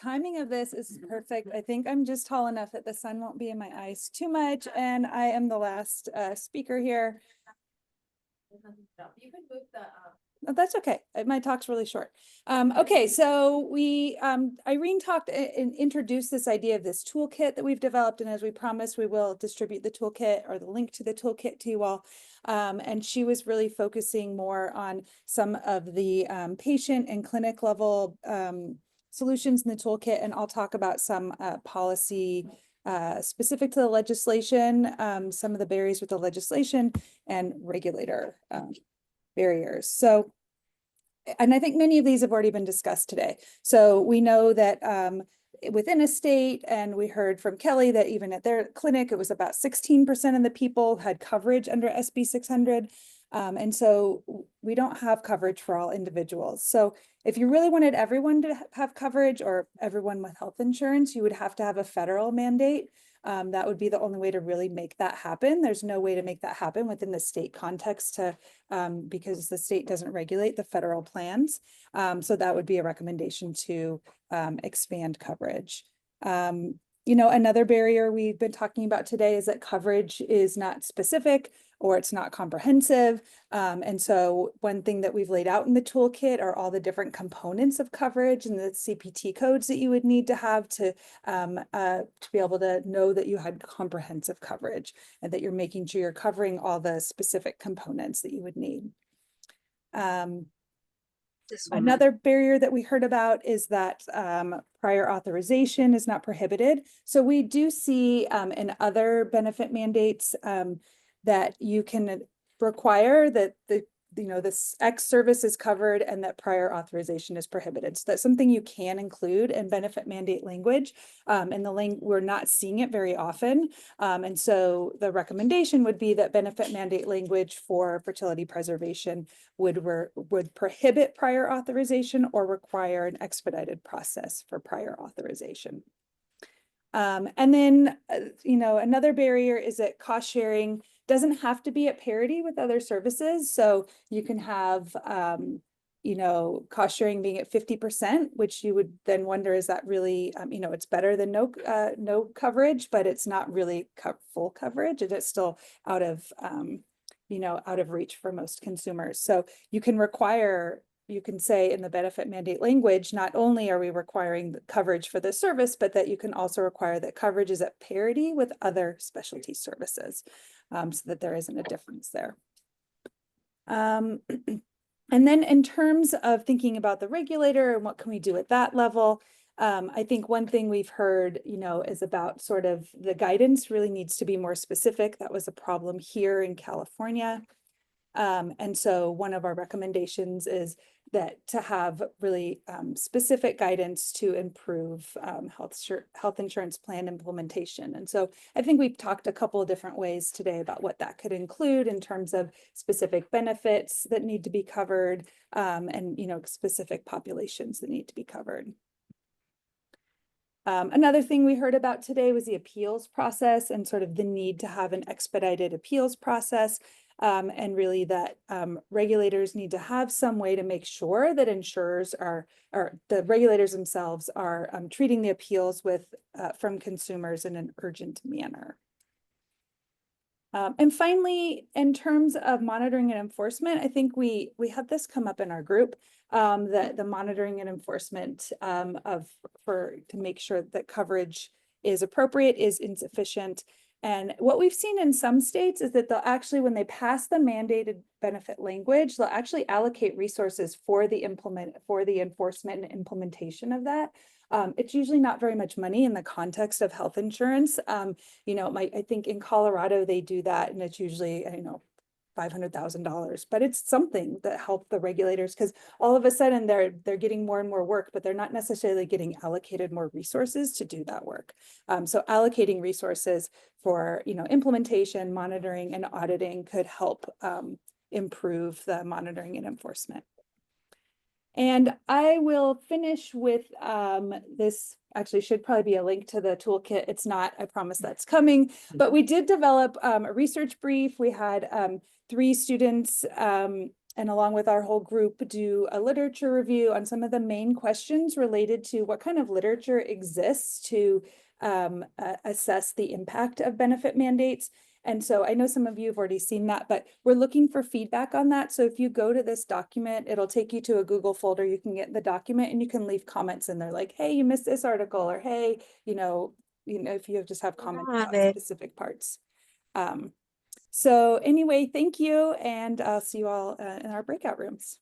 timing of this is perfect. I think I'm just tall enough that the sun won't be in my eyes too much, and I am the last speaker here. You can move the Oh, that's okay. My talk's really short. Okay, so Irene talked and introduced this idea of this toolkit that we've developed, and as we promised, we will distribute the toolkit or the link to the toolkit to you all. And she was really focusing more on some of the patient and clinic level solutions in the toolkit, and I'll talk about some policy specific to the legislation, some of the barriers with the legislation, and regulator barriers. So, and I think many of these have already been discussed today. So we know that within a state, and we heard from Kelly that even at their clinic, it was about 16% of the people had coverage under SB 600. And so we don't have coverage for all individuals. So if you really wanted everyone to have coverage, or everyone with health insurance, you would have to have a federal mandate. That would be the only way to really make that happen. There's no way to make that happen within the state context because the state doesn't regulate the federal plans. So that would be a recommendation to expand coverage. Another barrier we've been talking about today is that coverage is not specific or it's not comprehensive. And so one thing that we've laid out in the toolkit are all the different components of coverage and the CPT codes that you would need to have to be able to know that you had comprehensive coverage and that you're making sure you're covering all the specific components that you would need. Another barrier that we heard about is that prior authorization is not prohibited. So we do see in other benefit mandates that you can require that this X service is covered and that prior authorization is prohibited. So that's something you can include in benefit mandate language. And we're not seeing it very often. And so the recommendation would be that benefit mandate language for fertility preservation would prohibit prior authorization or require an expedited process for prior authorization. And then, another barrier is that cost sharing doesn't have to be at parity with other services. So you can have, cost sharing being at 50%, which you would then wonder, is that really, it's better than no coverage, but it's not really full coverage. It is still out of reach for most consumers. So you can say in the benefit mandate language, not only are we requiring the coverage for the service, but that you can also require that coverage is at parity with other specialty services, so that there isn't a difference there. And then in terms of thinking about the regulator and what can we do at that level, I think one thing we've heard, is about sort of the guidance really needs to be more specific. That was a problem here in California. And so one of our recommendations is that to have really specific guidance to improve health insurance plan implementation. And so I think we've talked a couple of different ways today about what that could include in terms of specific benefits that need to be covered and specific populations that need to be covered. Another thing we heard about today was the appeals process and sort of the need to have an expedited appeals process. And really that regulators need to have some way to make sure that insurers or the regulators themselves are treating the appeals from consumers in an urgent manner. And finally, in terms of monitoring and enforcement, I think we had this come up in our group, that the monitoring and enforcement to make sure that coverage is appropriate is insufficient. And what we've seen in some states is that they'll actually, when they pass the mandated benefit language, they'll actually allocate resources for the enforcement and implementation of that. It's usually not very much money in the context of health insurance. I think in Colorado they do that, and it's usually, $500,000, but it's something that helped the regulators, because all of a sudden they're getting more and more work, but they're not necessarily getting allocated more resources to do that work. So allocating resources for implementation, monitoring, and auditing could help improve the monitoring and enforcement. And I will finish with this. Actually, should probably be a link to the toolkit. It's not, I promise that's coming, but we did develop a research brief. We had 3 students and along with our whole group, do a literature review on some of the main questions related to what kind of literature exists to assess the impact of benefit mandates. And so I know some of you have already seen that, but we're looking for feedback on that. So if you go to this document, it'll take you to a Google folder. You can get the document and you can leave comments in there like, hey, you missed this article, or hey, if you just have comments about specific parts. So anyway, thank you, and I'll see you all in our breakout rooms.